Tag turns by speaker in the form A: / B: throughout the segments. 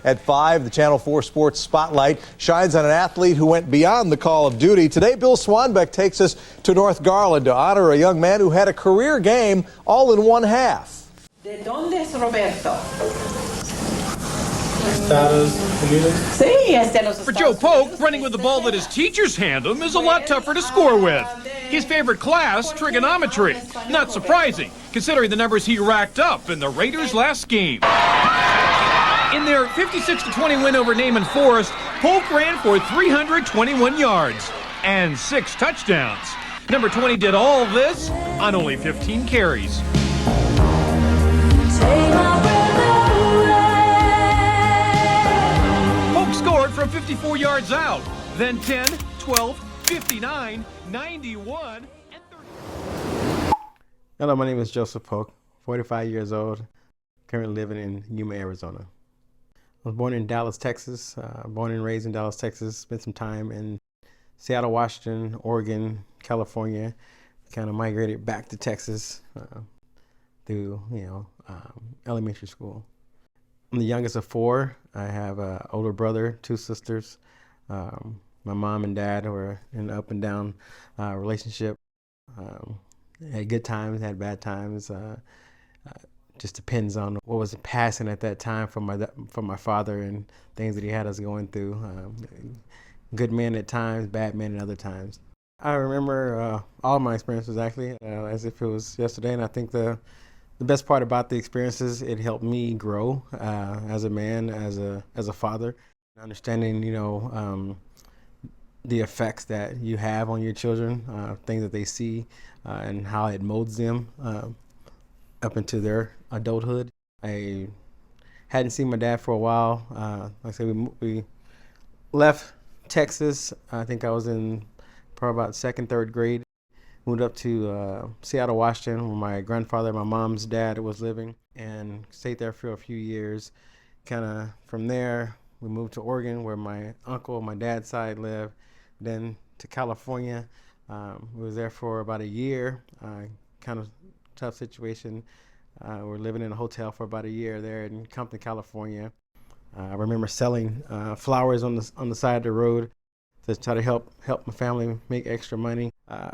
A: At 5, the Channel 4 Sports Spotlight shines on an athlete who went beyond the call of duty. Today, Bill Swanbeck takes us to North Garland to honor a young man who had a career game all in one half.
B: ¿De dónde es Roberto?
C: For Joe Polk, running with the ball that his teachers hand him is a lot tougher to score with. His favorite class, trigonometry. Not surprising, considering the numbers he racked up in the Raiders' last game. In their 56-20 win over Naaman Forest, Polk ran for 321 yards and 6 touchdowns. Number 20 did all of this on only 15 carries. Polk scored from 54 yards out, then 10, 12, 59, 91, and 30.
D: Hello, my name is Joseph Polk, 45 years old, currently living in Yuma, Arizona. I was born in Dallas, Texas, born and raised in Dallas, Texas, spent some time in Seattle, Washington, Oregon, California, kind of migrated back to Texas through, elementary school. I'm the youngest of 4. I have an older brother, 2 sisters. My mom and dad were in an up and down relationship. Had good times, had bad times. Just depends on what was passing at that time from my father and things that he had us going through. Good men at times, bad men at other times. I remember all my experiences actually as if it was yesterday, and I think the best part about the experiences, it helped me grow as a man, as a father, understanding the effects that you have on your children, things that they see, and how it molds them up into their adulthood. I hadn't seen my dad for a while. Like I said, we left Texas. I think I was in probably about 2nd, 3rd grade. Moved up to Seattle, Washington, where my grandfather, my mom's dad, was living, and stayed there for a few years. Kind of from there, we moved to Oregon, where my uncle, my dad's side, lived. Then to California. We was there for about a year. Kind of tough situation. We're living in a hotel for about a year there in Compton, California. I remember selling flowers on the side of the road to try to help my family make extra money.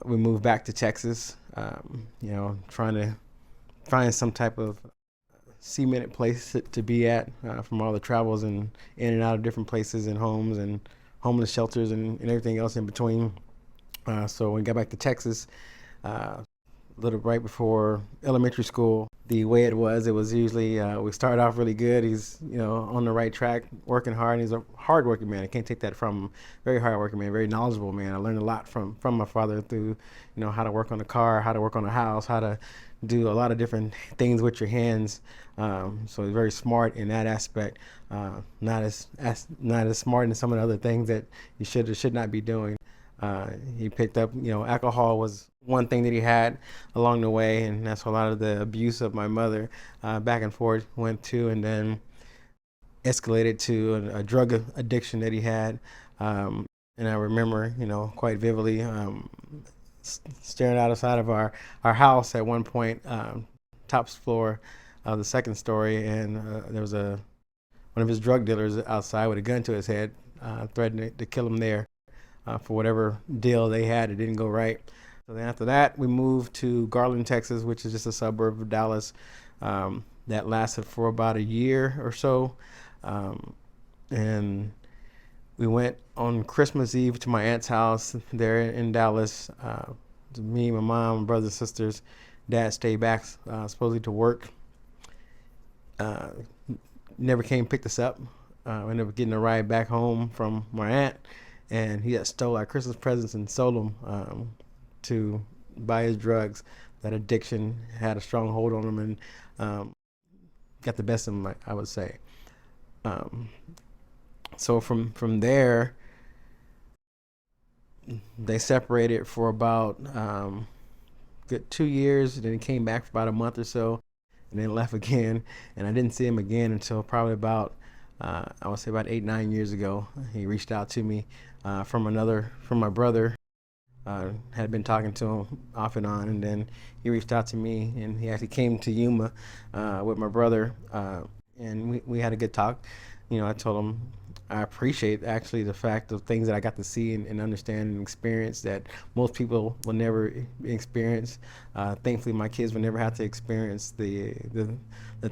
D: We moved back to Texas, trying to find some type of cemented place to be at from all the travels and in and out of different places and homes and homeless shelters and everything else in between. So when we got back to Texas, a little right before elementary school, the way it was usually we started off really good. He's on the right track, working hard, and he's a hard-working man. I can't take that from him. Very hard-working man, very knowledgeable man. I learned a lot from my father through how to work on a car, how to work on a house, how to do a lot of different things with your hands. So he's very smart in that aspect. Not as smart in some of the other things that you should or should not be doing. He picked up, alcohol was one thing that he had along the way, and that's a lot of the abuse of my mother back and forth went to, and then escalated to a drug addiction that he had. And I remember, quite vividly, staring outside of our house at one point, top floor of the 2nd story, and there was one of his drug dealers outside with a gun to his head, threatening to kill him there. For whatever deal they had, it didn't go right. So then after that, we moved to Garland, Texas, which is just a suburb of Dallas. That lasted for about a year or so. And we went on Christmas Eve to my aunt's house there in Dallas. Me, my mom, my brothers and sisters. Dad stayed back, supposedly to work. Never came picked us up. We ended up getting a ride back home from my aunt. And he had stole our Christmas presents and sold them to buy his drugs. That addiction had a strong hold on him and got the best of him, I would say. So from there, they separated for about good 2 years. Then he came back for about a month or so, and then left again. And I didn't see him again until probably about I would say about 8-9 years ago. He reached out to me from my brother. Had been talking to him off and on, and then he reached out to me, and he actually came to Yuma with my brother, and we had a good talk. I told him I appreciate actually the fact of things that I got to see and understand and experience that most people will never experience. Thankfully, my kids will never have to experience the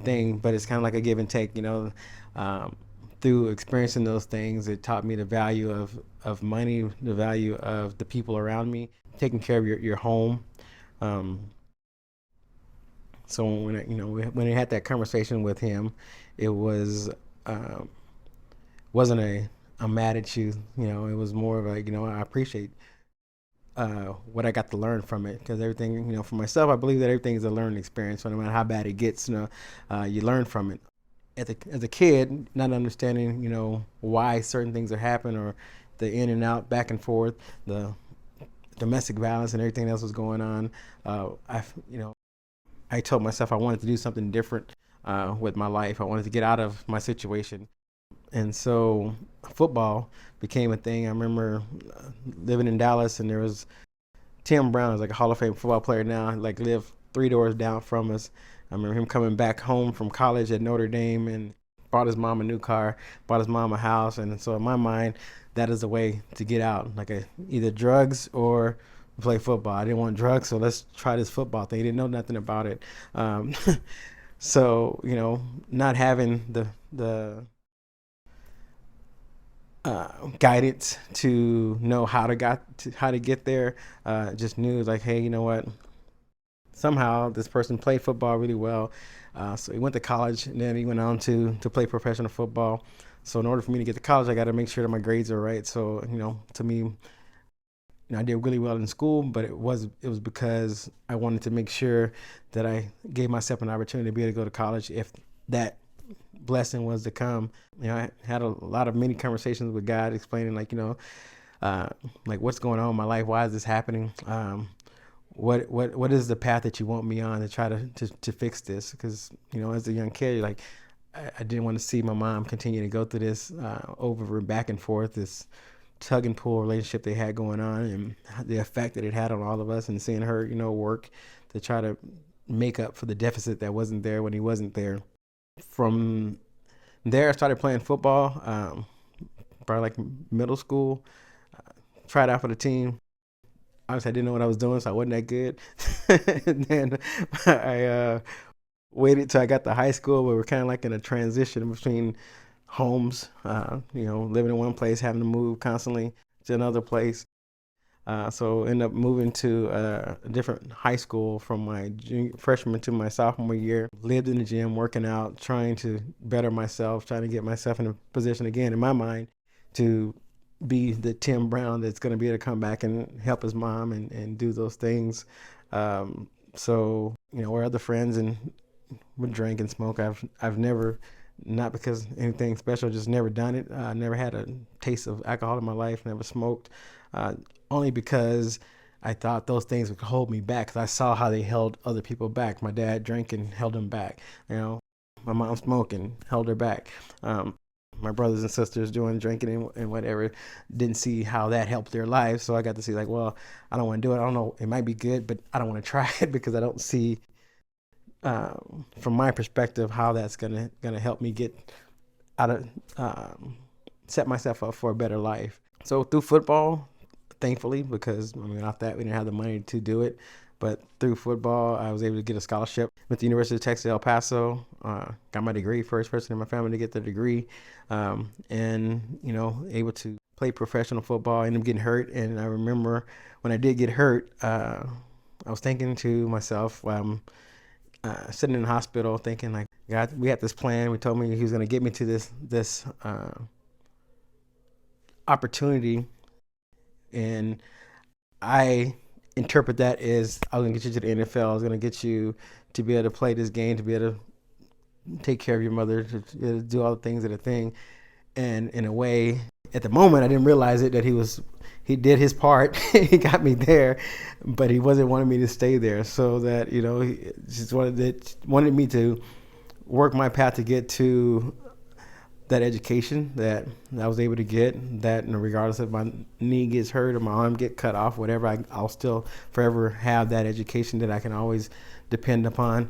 D: thing, but it's kind of like a give and take, through experiencing those things, it taught me the value of money, the value of the people around me, taking care of your home. So when I had that conversation with him, it wasn't I'm mad at you. It was more of I appreciate what I got to learn from it, because everything, for myself, I believe that everything is a learning experience. So no matter how bad it gets, you learn from it. As a kid, not understanding, why certain things are happening, or the in and out, back and forth, the domestic violence and everything else was going on. I told myself I wanted to do something different with my life. I wanted to get out of my situation. And so football became a thing. I remember living in Dallas, and there was Tim Brown, who's like a Hall of Fame football player now, lived 3 doors down from us. I remember him coming back home from college at Notre Dame and bought his mom a new car, bought his mom a house. And so in my mind, that is a way to get out, either drugs or play football. I didn't want drugs, so let's try this football thing. He didn't know nothing about it. So, not having the guidance to know how to get there, just knew hey, you know what? Somehow this person played football really well. So he went to college, and then he went on to play professional football. So in order for me to get to college, I got to make sure that my grades are right. So, to me, I did really well in school, but it was because I wanted to make sure that I gave myself an opportunity to be able to go to college if that blessing was to come. I had many conversations with God, explaining what's going on in my life, why is this happening, what is the path that you want me on to try to fix this? Because as a young kid, I didn't want to see my mom continue to go through this over and back and forth, this tug and pull relationship they had going on, and the effect that it had on all of us, and seeing her work to try to make up for the deficit that wasn't there when he wasn't there. From there, I started playing football, probably middle school. Tried out for the team. Obviously, I didn't know what I was doing, so I wasn't that good. And then I waited till I got to high school, where we're kind of in a transition between homes, living in one place, having to move constantly to another place. So ended up moving to a different high school from my freshman to my sophomore year. Lived in the gym, working out, trying to better myself, trying to get myself in a position again, in my mind, to be the Tim Brown that's going to be able to come back and help his mom and do those things. So, we're other friends and would drink and smoke. I've never, not because anything special, just never done it. I never had a taste of alcohol in my life, never smoked, only because I thought those things would hold me back, because I saw how they held other people back. My dad drank and held him back. My mom smoked and held her back. My brothers and sisters doing drinking and whatever, didn't see how that helped their lives. So I got to see I don't want to do it. I don't know, it might be good, but I don't want to try it, because I don't see, from my perspective, how that's gonna help me get out of, set myself up for a better life. So through football, thankfully, because without that we didn't have the money to do it. But through football, I was able to get a scholarship with the University of Texas, El Paso. Got my degree, first person in my family to get the degree, and able to play professional football. I ended up getting hurt, and I remember when I did get hurt, I was thinking to myself, sitting in the hospital, thinking God, we had this plan. We told me He was going to get me to this opportunity, and I interpret that as I was going to get you to the NFL. I was going to get you to be able to play this game, to be able to take care of your mother, to do all the things that are thing. And in a way, at the moment, I didn't realize it, that he did his part. He got me there, but he wasn't wanting me to stay there. So that, he just wanted me to work my path to get to that education that I was able to get, that regardless if my knee gets hurt or my arm get cut off, whatever, I'll still forever have that education that I can always depend upon.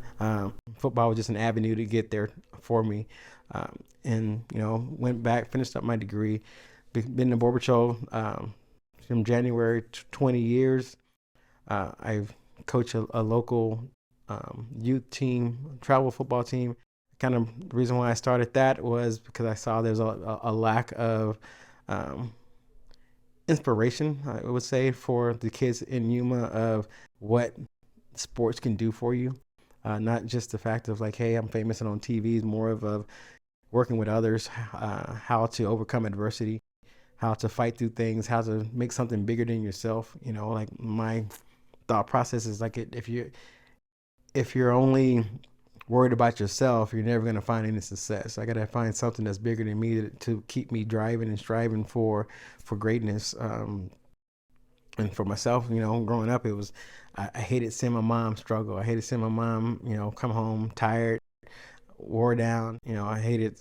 D: Football was just an avenue to get there for me. And went back, finished up my degree, been in Border Patrol from January to 20 years. I've coached a local youth team, travel football team. Kind of the reason why I started that was because I saw there's a lack of inspiration, I would say, for the kids in Yuma of what sports can do for you. Not just the fact of like, hey, I'm famous and on TV, is more of working with others, how to overcome adversity, how to fight through things, how to make something bigger than yourself. Like my thought process is like, if you're only worried about yourself, you're never going to find any success. I got to find something that's bigger than me to keep me driving and striving for greatness. And for myself, growing up, it was, I hated seeing my mom struggle. I hated seeing my mom, come home tired, wore down. I hated,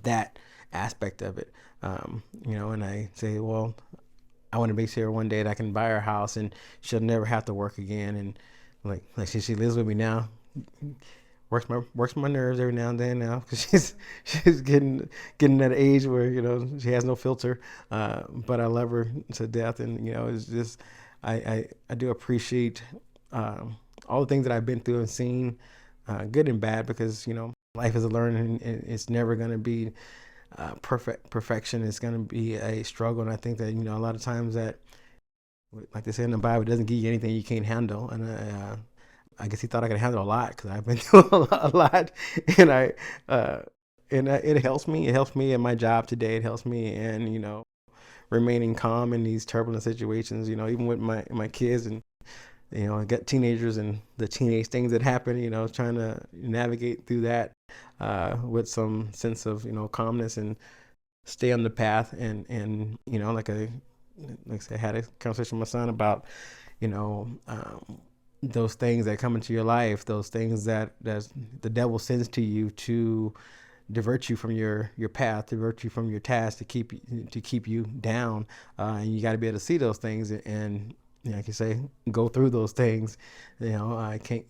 D: that aspect of it. And I say, well, I want to make sure one day that I can buy her a house and she'll never have to work again. And like she lives with me now. Works my nerves every now and then now, because she's getting that age where she has no filter, but I love her to death. And it's just I do appreciate all the things that I've been through and seen, good and bad, because life is a learning, and it's never going to be perfection. It's going to be a struggle. And I think that a lot of times that, like they say in the Bible, it doesn't give you anything you can't handle. And I guess he thought I could handle a lot, because I've been through a lot, and it helps me. It helps me in my job today. It helps me in remaining calm in these turbulent situations. Even with my kids, and I got teenagers and the teenage things that happen. Trying to navigate through that with some sense of calmness and stay on the path. And like I said, I had a conversation with my son about those things that come into your life, those things that the devil sends to you to divert you from your path, divert you from your task, to keep you down, and you got to be able to see those things and like you say, go through those things. I can't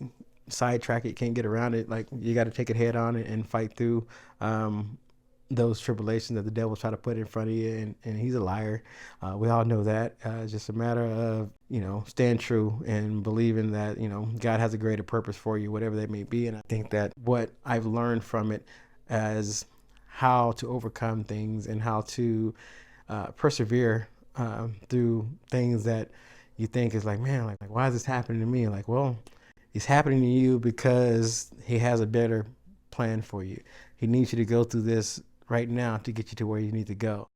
D: sidetrack it, can't get around it. Like, you got to take it head on and fight through those tribulations that the devil try to put in front of you, and he's a liar. We all know that. It's just a matter of staying true and believing that God has a greater purpose for you, whatever that may be. And I think that what I've learned from it as how to overcome things and how to persevere through things that you think is like, man, like why is this happening to me? Like, well, it's happening to you because he has a better plan for you. He needs you to go through this right now to get you to where you need to go.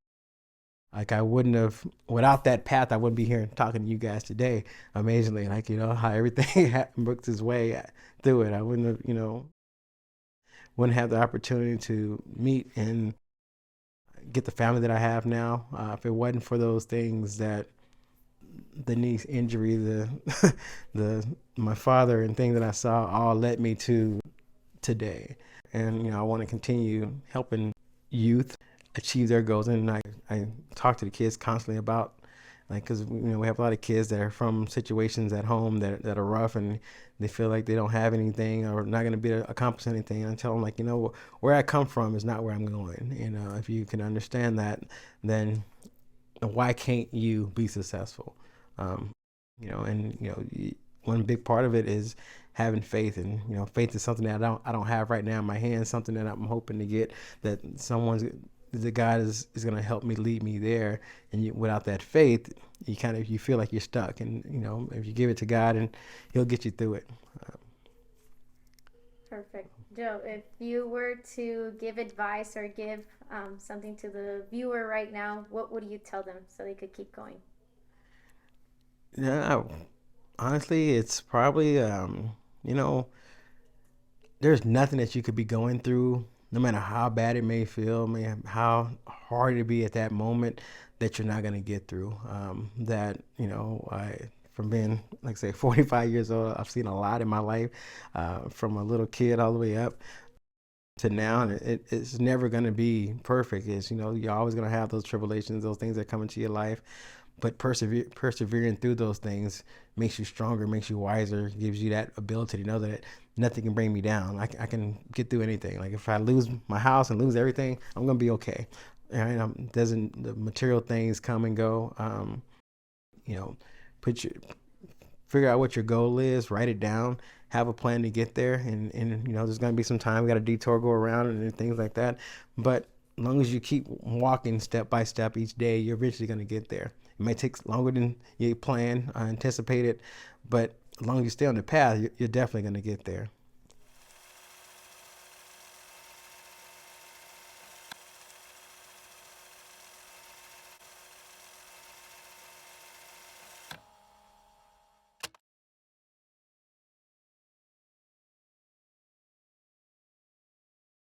D: Like, I wouldn't have, without that path, I wouldn't be here talking to you guys today. Amazingly, like, how everything worked its way through it. I wouldn't have, wouldn't have the opportunity to meet and get the family that I have now if it wasn't for those things, that the knee injury, my father, and things that I saw all led me to today. And I want to continue helping youth achieve their goals. And I talk to the kids constantly about, like, because we have a lot of kids that are from situations at home that are rough, and they feel like they don't have anything or not going to be able to accomplish anything. And I tell them, like, where I come from is not where I'm going. If you can understand that, then why can't you be successful? One big part of it is having faith, and faith is something that I don't have right now in my hands, something that I'm hoping to get, that God is going to help me, lead me there. And without that faith, you feel like you're stuck, and if you give it to God, and he'll get you through it.
E: Perfect. Joe, if you were to give advice or give something to the viewer right now, what would you tell them so they could keep going?
D: Yeah, honestly, it's probably, there's nothing that you could be going through, no matter how bad it may feel, how hard it be at that moment, that you're not going to get through. From being, like, say, 45 years old, I've seen a lot in my life, from a little kid all the way up to now, and it's never going to be perfect. You're always going to have those tribulations, those things that come into your life. but persevering through those things makes you stronger, makes you wiser, gives you that ability to know that nothing can bring me down. I can get through anything. Like if I lose my house and lose everything, I'm gonna be okay. Right? The material things come and go. You know, figure out what your goal is, write it down, have a plan to get there, and you know, there's gonna be some time, we got a detour, go around and things like that. But as long as you keep walking step by step each day, you're eventually gonna get there. It may take longer than you plan, anticipated, but as long as you stay on the path, you're definitely gonna get there.